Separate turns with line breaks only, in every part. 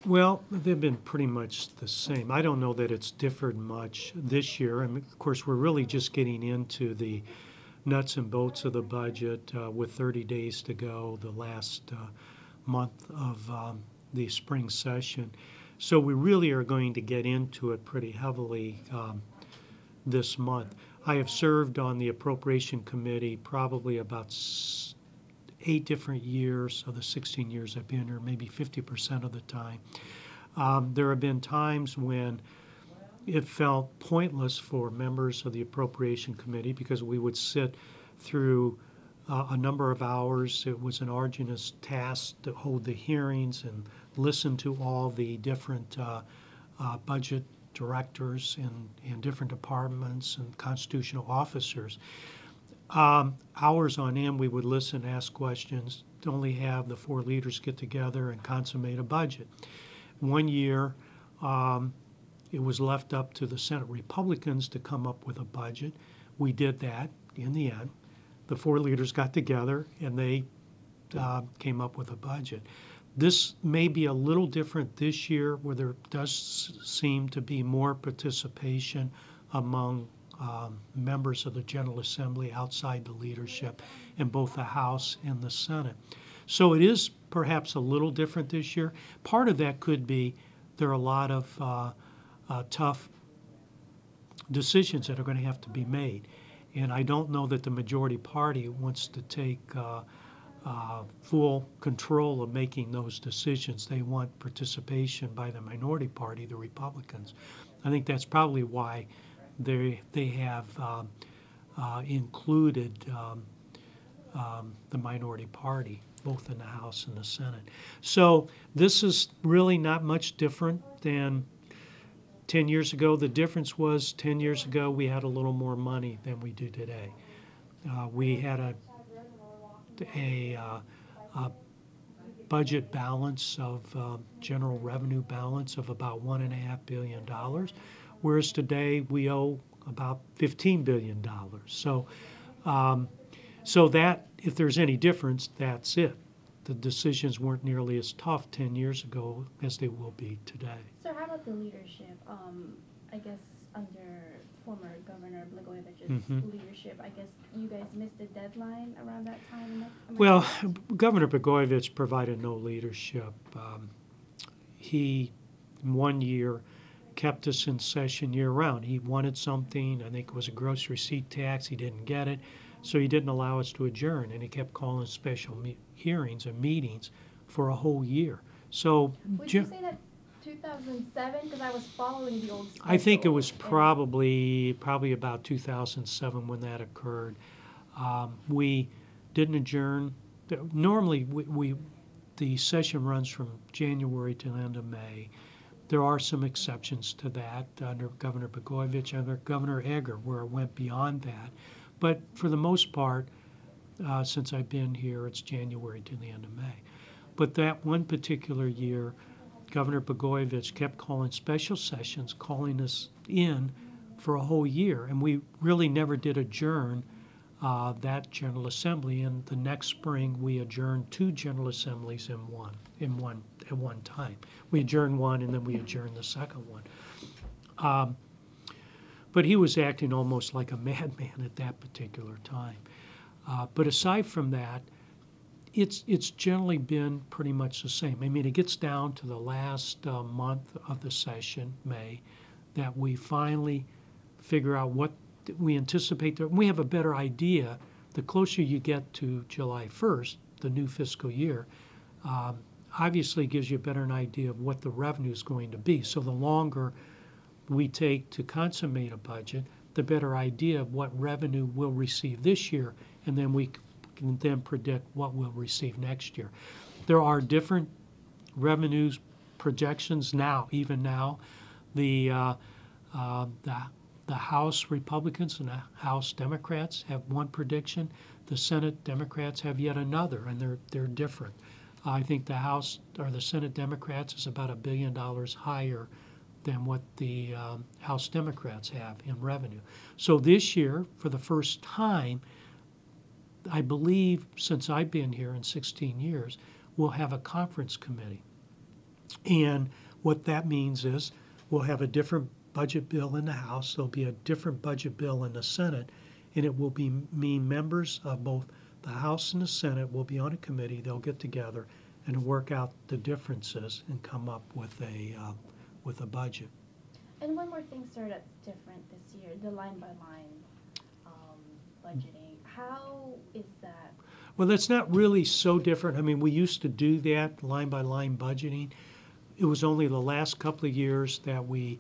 Well, they've been pretty much the same. I don't know that it's differed much this year. And of course, we're really just getting into the nuts and bolts of the budget with 30 days to go, the last month of the spring session. So we really are going to get into it pretty heavily this month. I have served on the Appropriation Committee probably about 8 different years of the 16 years I've been here, maybe 50% of the time. There have been times when it felt pointless for members of the Appropriation Committee because we would sit through a number of hours. It was an arduous task to hold the hearings and listen to all the different budget directors in different departments and constitutional officers. Hours on end, we would listen, ask questions, only have the 4 leaders get together and consummate a budget. One year, it was left up to the Senate Republicans to come up with a budget. We did that in the end. The 4 leaders got together and they came up with a budget. This may be a little different this year, where there does seem to be more participation among members of the General Assembly outside the leadership in both the House and the Senate. So it is perhaps a little different this year. Part of that could be there are a lot of tough decisions that are going to have to be made. And I don't know that the majority party wants to take full control of making those decisions. They want participation by the minority party, the Republicans. I think that's probably why they have included the minority party, both in the House and the Senate. So this is really not much different than 10 years ago. The difference was 10 years ago we had a little more money than we do today. We had a budget balance of general revenue balance of about $1.5 billion, whereas today we owe about $15 billion. So that, if there's any difference, that's it. The decisions weren't nearly as tough 10 years ago as they will be today.
So how about the leadership? I guess under former Governor Blagojevich's leadership, I guess you guys missed the deadline around that time?
Well, Governor Blagojevich provided no leadership. He, in 1 year, kept us in session year-round. He wanted something, I think it was a gross receipt tax, he didn't get it, so he didn't allow us to adjourn, and he kept calling special hearings and meetings for a whole year. So,
would you say that 2007? Because I was following the old schedule.
I think it was probably about 2007 when that occurred. We didn't adjourn. Normally, the session runs from January to the end of May. There are some exceptions to that under Governor Blagojevich, under Governor Egger, where it went beyond that. But for the most part, since I've been here, it's January to the end of May. But that one particular year, Governor Blagojevich kept calling special sessions, calling us in for a whole year, and we really never did adjourn that General Assembly. And the next spring, we adjourned 2 General Assemblies at one time. We adjourned one, and then we adjourned the second one. But he was acting almost like a madman at that particular time. But aside from that, it's generally been pretty much the same. I mean, it gets down to the last month of the session, May, that we finally figure out what we anticipate. We have a better idea. The closer you get to July 1st, the new fiscal year, obviously gives you a better idea of what the revenue is going to be. So the longer we take to consummate a budget, the better idea of what revenue we'll receive this year, and then we can then predict what we'll receive next year. There are different revenues projections now, even now. The House Republicans and the House Democrats have one prediction. The Senate Democrats have yet another, and they're different. I think the House or the Senate Democrats is about $1 billion higher than what the House Democrats have in revenue. So this year, for the first time, I believe since I've been here in 16 years, we'll have a conference committee. And what that means is we'll have a different budget bill in the House, there'll be a different budget bill in the Senate, and it will be mean members of both the House and the Senate will be on a committee, they'll get together and work out the differences and come up with a budget.
And one more thing, sir, that's different this year, the line-by-line budgeting. How is that?
Well, that's not really so different. I mean, we used to do that line-by-line budgeting. It was only the last couple of years that we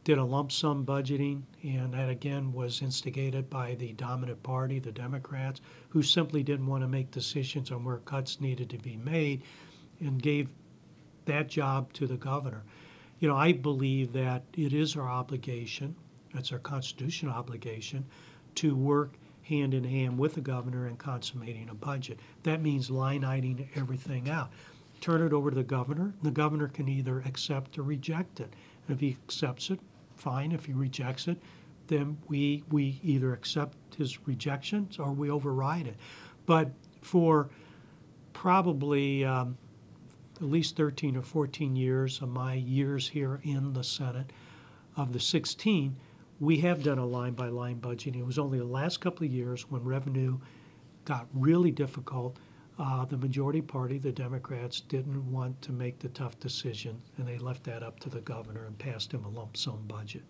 did a lump sum budgeting, and that again was instigated by the dominant party, the Democrats, who simply didn't want to make decisions on where cuts needed to be made and gave that job to the governor. You know, I believe that it is our obligation, it's our constitutional obligation, to work hand in hand with the governor in consummating a budget. That means line iteming everything out. Turn it over to the governor can either accept or reject it. And if he accepts it, fine. If he rejects it, then we either accept his rejections or we override it. But for probably at least 13 or 14 years of my years here in the Senate, of the 16, we have done a line-by-line budgeting. It was only the last couple of years when revenue got really difficult. The majority party, the Democrats, didn't want to make the tough decision, and they left that up to the governor and passed him a lump sum budget.